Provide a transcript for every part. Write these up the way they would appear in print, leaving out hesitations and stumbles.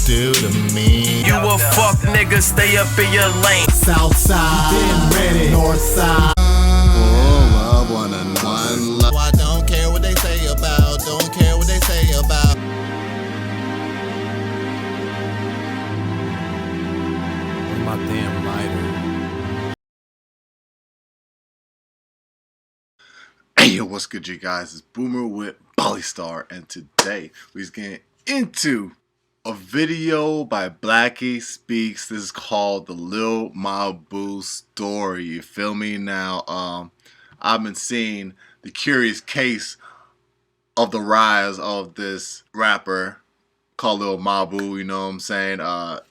do to me? You a fuck nigga, stay up in your lane. South side, been ready. North side. Oh, love one and one love. I don't care what they say about. Don't care what they say about. My damn lighter. Hey, yo, what's good, you guys? It's Boomer with Polystar, and today we're getting into a video by Blackie Speaks. This is called the Lil Mabu story. You feel me? Now, I've been seeing the curious case of the rise of this rapper called Lil Mabu. You know what I'm saying? A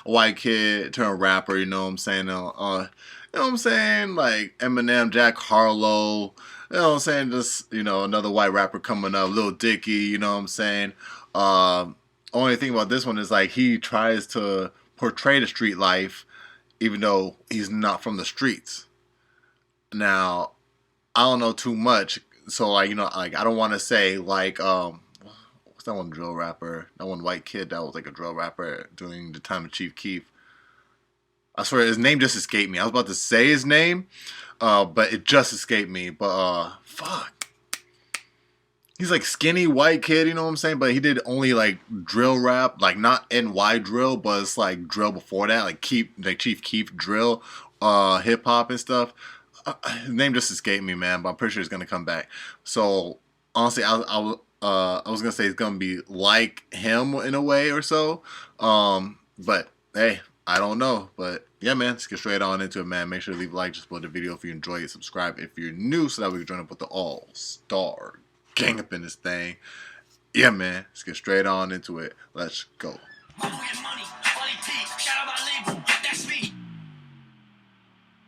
white kid turned rapper. You know what I'm saying? You know what I'm saying? Like Eminem, Jack Harlow. You know what I'm saying? Just, another white rapper coming up, Lil Dicky. You know what I'm saying? Only thing about this one is like he tries to portray the street life, even though he's not from the streets. Now, I don't know too much, so I don't want to say like what's that one drill rapper? That one white kid that was like a drill rapper during the time of Chief Keef. I swear his name just escaped me. I was about to say his name, but it just escaped me. But fuck. He's like skinny white kid, you know what I'm saying? But he did only like drill rap, like not NY drill, but it's like drill before that, like Chief Keef drill, hip hop and stuff. His name just escaped me, man, but I'm pretty sure he's gonna come back. So honestly, I was gonna say it's gonna be like him in a way or so. But hey, I don't know. But yeah, man, let's get straight on into it, man. Make sure to leave a like, just below the video if you enjoy it. Subscribe if you're new, so that we can join up with the all-star gang up in this thing. Yeah, man, let's get straight on into it. Let's go.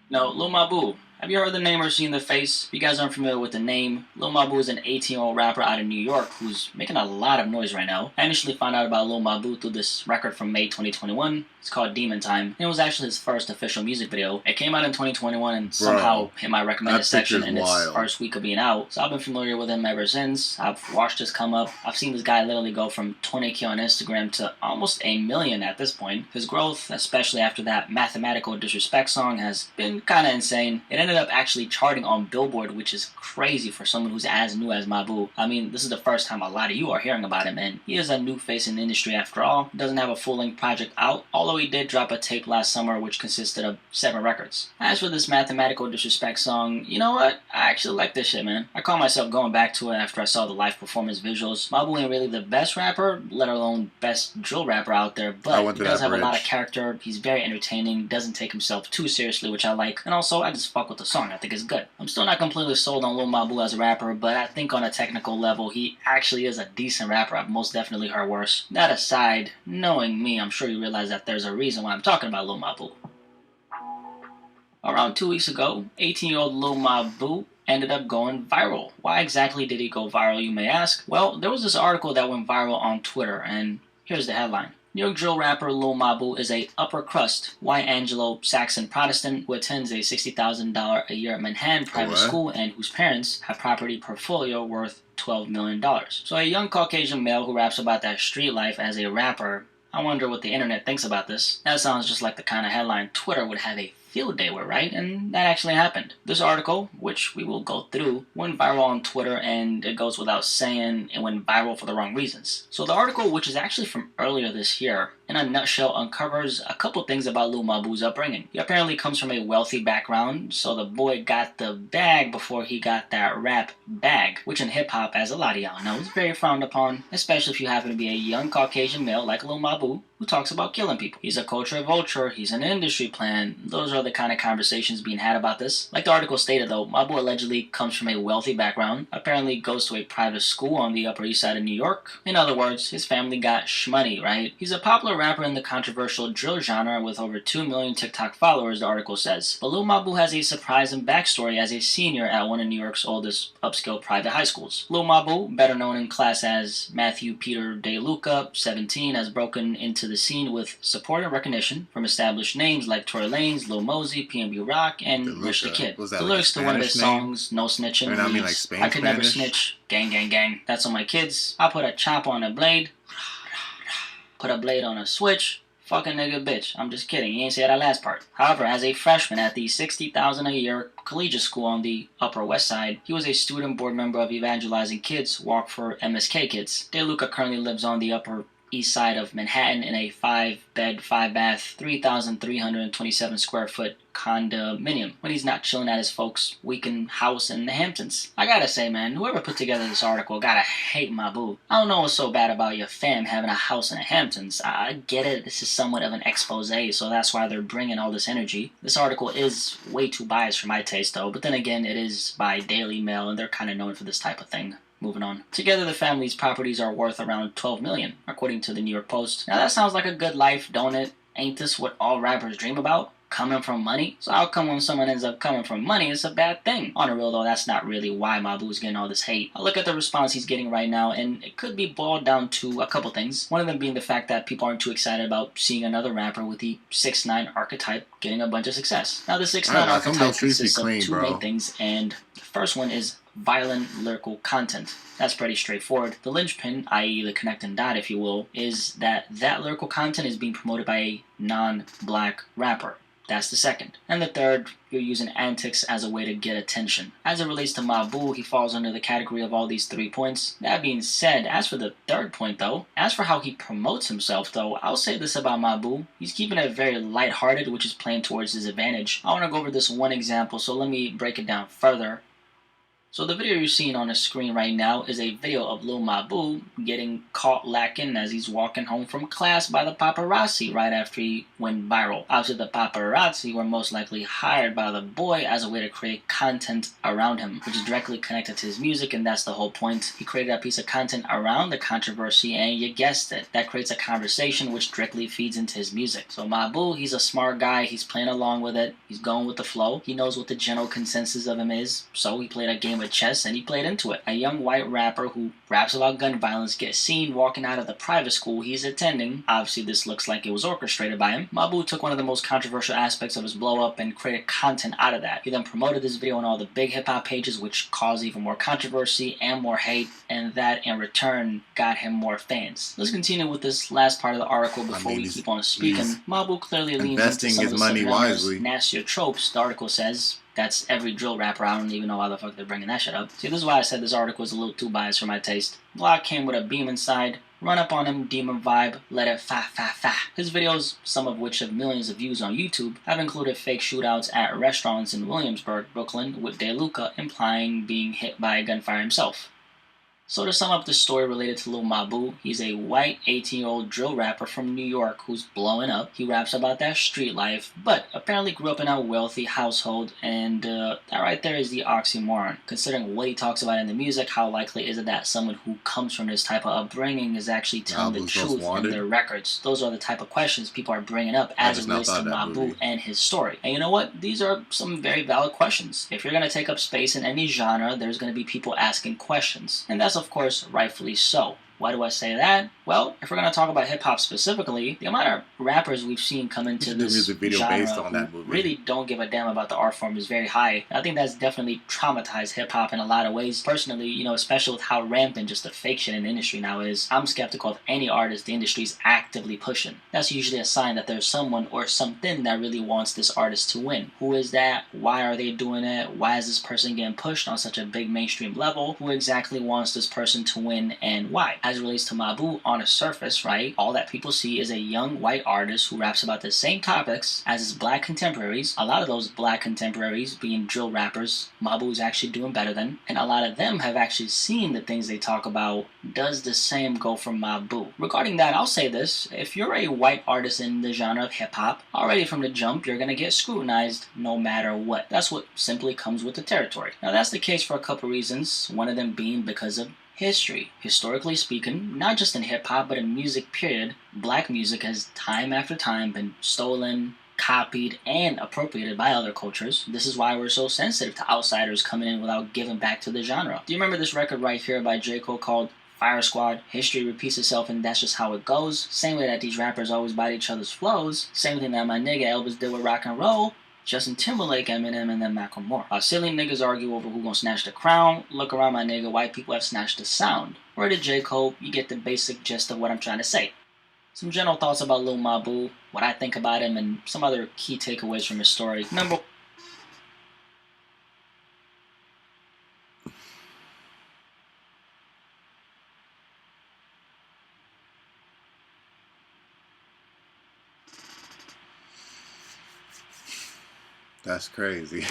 No, Lil Mabu. Have you heard the name or seen the face? If you guys aren't familiar with the name, Lil Mabu is an 18-year-old rapper out of New York who's making a lot of noise right now. I initially found out about Lil Mabu through this record from May 2021. It's called Demon Time. And it was actually his first official music video. It came out in 2021 and somehow hit my recommended section in its first week of being out. So I've been familiar with him ever since. I've watched this come up. I've seen this guy literally go from 20K on Instagram to almost 1 million at this point. His growth, especially after that Mathematical Disrespect song, has been kind of insane. It ended up actually charting on Billboard, which is crazy for someone who's as new as Mabu. I mean, this is the first time a lot of you are hearing about him, and he is a new face in the industry after all. Doesn't have a full-length project out, although he did drop a tape last summer which consisted of 7 records. As for this Mathematical Disrespect song, you know what? I actually like this shit, man. I caught myself going back to it after I saw the live performance visuals. Mabu ain't really the best rapper, let alone best drill rapper out there, but he does have a lot of character. He's very entertaining, doesn't take himself too seriously, which I like, and also I just fuck with the song. I think it's good. I'm still not completely sold on Lil Mabu as a rapper, but I think on a technical level, he actually is a decent rapper. I've most definitely heard worse. That aside, knowing me, I'm sure you realize that there's a reason why I'm talking about Lil Mabu. Around 2 weeks ago, 18-year-old Lil Mabu ended up going viral. Why exactly did he go viral, you may ask? Well, there was this article that went viral on Twitter, and here's the headline. New York drill rapper Lil Mabu is a upper-crust white Anglo-Saxon Protestant who attends a $60,000 a year Manhattan private school and whose parents have property portfolio worth $12 million. So a young Caucasian male who raps about that street life as a rapper. I wonder what the internet thinks about this. That sounds just like the kind of headline Twitter would have a field day with, right? And that actually happened. This article, which we will go through, went viral on Twitter, and it goes without saying it went viral for the wrong reasons. So the article, which is actually from earlier this year, in a nutshell uncovers a couple things about Lil Mabu's upbringing. He apparently comes from a wealthy background, so the boy got the bag before he got that rap bag, which in hip-hop, as a lot of y'all know, is very frowned upon, especially if you happen to be a young Caucasian male like Lil Mabu, who talks about killing people. He's a culture vulture, he's an industry plant. Those are the kind of conversations being had about this. Like the article stated though, Mabu allegedly comes from a wealthy background, apparently goes to a private school on the Upper East Side of New York. In other words, his family got shmoney, right? He's a popular rapper in the controversial drill genre with over 2 million TikTok followers, the article says. But Lil Mabu has a surprising backstory as a senior at one of New York's oldest upscale private high schools. Lil Mabu, better known in class as Matthew Peter DeLuca, 17, has broken into the scene with support and recognition from established names like Tory Lanez, Lil Mosey, PNB Rock, and Rich the Kid. The lyrics to one of his songs, No Snitching, reads, I could never snitch, gang, gang, gang. That's on my kids. I put a chop on a blade. put a blade on a switch, fucking nigga bitch. I'm just kidding, he ain't say that last part. However, as a freshman at the $60,000 a year collegiate school on the Upper West Side, he was a student board member of Evangelizing Kids, Walk for MSK Kids. DeLuca currently lives on the Upper East Side of Manhattan in a 5-bed, 5-bath, 3,327 square foot condominium when he's not chilling at his folks' weekend house in the Hamptons. I gotta say, man, whoever put together this article gotta hate Mabu. I don't know what's so bad about your fam having a house in the Hamptons. I get it, this is somewhat of an expose, so that's why they're bringing all this energy. This article is way too biased for my taste, though, but then again, it is by Daily Mail, and they're kind of known for this type of thing. Moving on. Together, the family's properties are worth around $12 million, according to the New York Post. Now, that sounds like a good life, don't it? Ain't this what all rappers dream about? Coming from money? So how come when someone ends up coming from money, it's a bad thing? On the real, though, that's not really why Mabu's getting all this hate. I look at the response he's getting right now, and it could be boiled down to a couple things. One of them being the fact that people aren't too excited about seeing another rapper with the 6'9" archetype getting a bunch of success. Now, the 6'9" archetype consists of two main things, and the first one is violent lyrical content. That's pretty straightforward. The linchpin, i.e. the connecting dot if you will, is that lyrical content is being promoted by a non-black rapper. That's the second. And the third, you're using antics as a way to get attention. As it relates to Mabu, he falls under the category of all these 3 points. That being said, as for the third point though, as for how he promotes himself though, I'll say this about Mabu. He's keeping it very lighthearted, which is playing towards his advantage. I want to go over this one example, so let me break it down further. So the video you're seeing on the screen right now is a video of Lil Mabu getting caught lacking as he's walking home from class by the paparazzi right after he went viral. Obviously the paparazzi were most likely hired by the boy as a way to create content around him, which is directly connected to his music, and that's the whole point. He created a piece of content around the controversy, and you guessed it, that creates a conversation which directly feeds into his music. So Mabu, he's a smart guy, he's playing along with it, he's going with the flow, he knows what the general consensus of him is, so he played a game of chess and he played into it. A young white rapper who raps about gun violence gets seen walking out of the private school he's attending. Obviously this looks like it was orchestrated by him. Mabu took one of the most controversial aspects of his blow up and created content out of that. He then promoted this video on all the big hip hop pages, which caused even more controversy and more hate, and that in return got him more fans. Let's continue with this last part of the article before we keep on speaking. Mabu clearly leans into some of the subliminal nastier tropes. The article says that's every drill rapper. I don't even know why the fuck they're bringing that shit up. See, this is why I said this article is a little too biased for my taste. Block came with a beam inside, run up on him, demon vibe, let it fa fa fa. His videos, some of which have millions of views on YouTube, have included fake shootouts at restaurants in Williamsburg, Brooklyn, with DeLuca implying being hit by a gunfire himself. So to sum up the story related to Lil Mabu, he's a white 18-year-old drill rapper from New York who's blowing up. He raps about that street life, but apparently grew up in a wealthy household, and that right there is the oxymoron. Considering what he talks about in the music, how likely is it that someone who comes from this type of upbringing is actually telling the truth in their records? Those are the type of questions people are bringing up as it relates to Mabu and his story. And you know what? These are some very valid questions. If you're going to take up space in any genre, there's going to be people asking questions. And that's of course rightfully so. Why do I say that? Well, if we're going to talk about hip-hop specifically, the amount of rappers we've seen come into this music video genre based on that movie really don't give a damn about the art form is very high. I think that's definitely traumatized hip-hop in a lot of ways. Personally, you know, especially with how rampant just the fake shit in the industry now is, I'm skeptical of any artist the industry's actively pushing. That's usually a sign that there's someone or something that really wants this artist to win. Who is that? Why are they doing it? Why is this person getting pushed on such a big mainstream level? Who exactly wants this person to win and why? As it relates to Mabu, on a surface, right, all that people see is a young white artist who raps about the same topics as his black contemporaries. A lot of those black contemporaries being drill rappers, Mabu is actually doing better than, and a lot of them have actually seen the things they talk about. Does the same go for Mabu? Regarding that, I'll say this: if you're a white artist in the genre of hip-hop, already from the jump, you're gonna get scrutinized no matter what. That's what simply comes with the territory. Now that's the case for a couple reasons, one of them being because of history. Historically speaking, not just in hip-hop, but in music period, black music has time after time been stolen, copied, and appropriated by other cultures. This is why we're so sensitive to outsiders coming in without giving back to the genre. Do you remember this record right here by J. Cole called Fire Squad? History repeats itself and that's just how it goes. Same way that these rappers always bite each other's flows. Same thing that my nigga Elvis did with rock and roll. Justin Timberlake, Eminem, and then Macklemore. Silly niggas argue over who gonna snatch the crown. Look around, my nigga, white people have snatched the sound. Word to J. Cole, you get the basic gist of what I'm trying to say. Some general thoughts about Lil Mabu, what I think about him, and some other key takeaways from his story. That's crazy.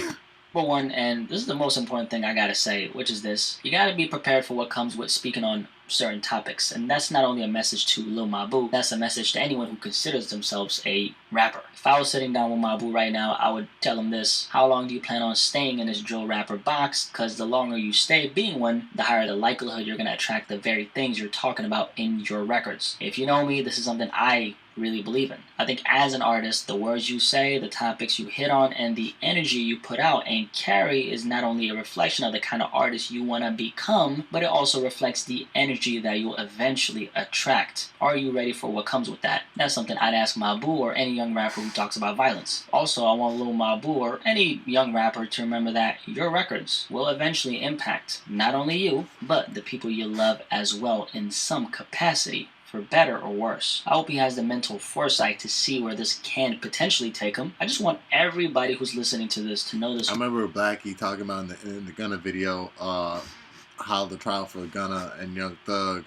Number one, and this is the most important thing I gotta say, which is this: you gotta be prepared for what comes with speaking on certain topics. And that's not only a message to Lil Mabu, that's a message to anyone who considers themselves a rapper. If I was sitting down with Mabu right now, I would tell him this: how long do you plan on staying in this drill rapper box? Because the longer you stay being one, the higher the likelihood you're gonna attract the very things you're talking about in your records. If you know me, this is something I really believe in. I think as an artist, the words you say, the topics you hit on, and the energy you put out and carry is not only a reflection of the kind of artist you want to become, but it also reflects the energy that you'll eventually attract. Are you ready for what comes with that? That's something I'd ask Mabu or any young rapper who talks about violence. Also, I want Lil Mabu or any young rapper to remember that your records will eventually impact not only you, but the people you love as well in some capacity, for better or worse. I hope he has the mental foresight to see where this can potentially take him. I just want everybody who's listening to this to know this. I remember Blackie talking about in the Gunna video, how the trial for Gunna and Young Thug,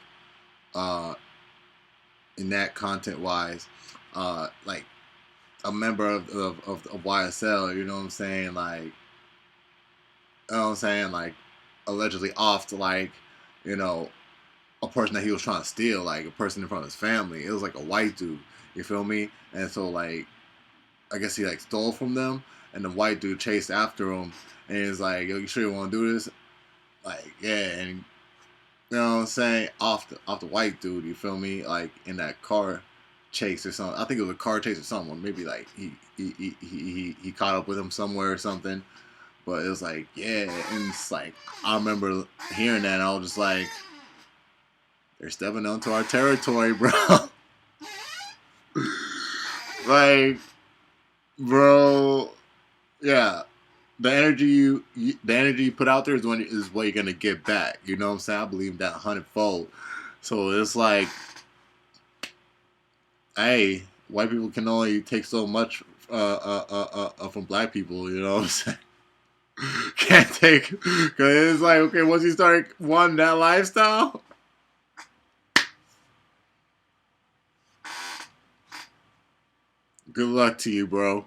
in that content wise, like a member of YSL, you know what I'm saying, like, like allegedly off to, like, you know, a person that he was trying to steal, like a person in front of his family. It was like a white dude, you feel me? And so, like, I guess he like stole from them, and the white dude chased after him, and he's like, "Yo, you sure you want to do this?" Like, yeah, and you know what I'm saying, off the white dude, you feel me? Like in that car chase or something. I think it was a car chase or something. Or maybe like he caught up with him somewhere or something. But it was like, yeah, and it's like I remember hearing that, and I was just like, they're stepping onto our territory, bro. Like, bro, yeah. The energy you put out there is what you're gonna get back. You know what I'm saying? I believe that 100-fold. So it's like, hey, white people can only take so much from black people. You know what I'm saying? Can't take, because it's like, okay, once you start wanting that lifestyle. Good luck to you, bro.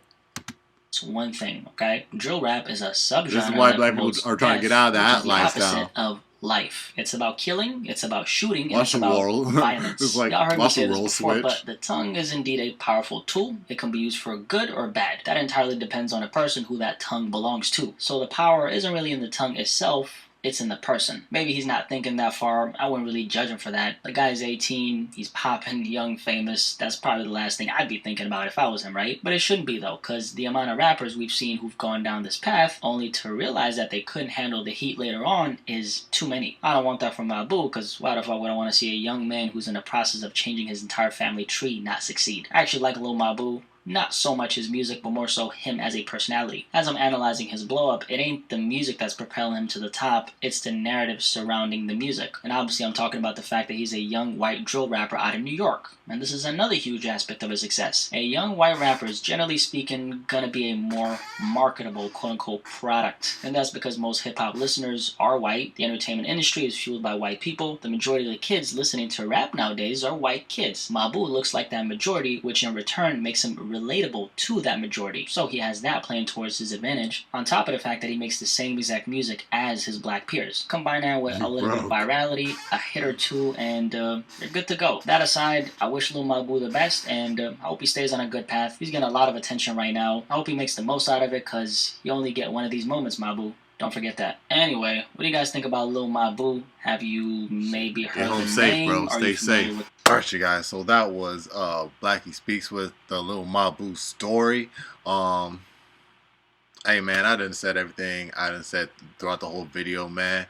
It's one thing, okay? Drill rap is a subgenre. This is why black people are trying to get out of that lifestyle. Opposite of life. It's about killing, it's about shooting, and Watch it's the about world. violence. It's like, y'all heard me watch say the this role before, switch. but the tongue is indeed a powerful tool. It can be used for good or bad. That entirely depends on the person who that tongue belongs to. So the power isn't really in the tongue itself, it's in the person. Maybe he's not thinking that far. I wouldn't really judge him for that. The guy's 18, he's popping, young, famous. That's probably the last thing I'd be thinking about if I was him, right? But it shouldn't be, though, because the amount of rappers we've seen who've gone down this path only to realize that they couldn't handle the heat later on is too many. I don't want that from Mabu, because why the fuck would I want to see a young man who's in the process of changing his entire family tree not succeed? I actually like Lil Mabu. Not so much his music, but more so him as a personality. As I'm analyzing his blow up, it ain't the music that's propelling him to the top, it's the narrative surrounding the music. And obviously I'm talking about the fact that he's a young white drill rapper out of New York. And this is another huge aspect of his success. A young white rapper is, generally speaking, gonna be a more marketable quote-unquote product. And that's because most hip-hop listeners are white, the entertainment industry is fueled by white people, the majority of the kids listening to rap nowadays are white kids. Mabu looks like that majority, which in return makes him relatable to that majority. So he has that playing towards his advantage, on top of the fact that he makes the same exact music as his black peers. Combine that with a little bit of virality, a hit or two, and you're good to go. That aside, I wish Lil Mabu the best, and I hope he stays on a good path. He's getting a lot of attention right now. I hope he makes the most out of it, because you only get one of these moments, Mabu. Don't forget that. Anyway, what do you guys think about Lil Mabu? Have you maybe heard the name? Stay home safe, bro. Stay safe. Alright, you guys. So that was Blackie Speaks with the Lil Mabu story. Hey man, I done said everything I done said throughout the whole video, man.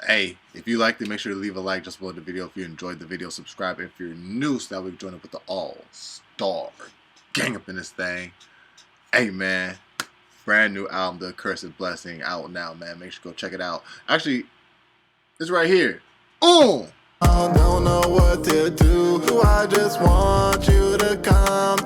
Hey, if you liked it, make sure to leave a like just below the video. If you enjoyed the video, subscribe if you're new, so that we can join up with the all-star gang up in this thing. Hey man, brand new album, The Accursed Blessing, out now, man. Make sure to go check it out. Actually, it's right here. Oh! Don't know what to do. I just want you to come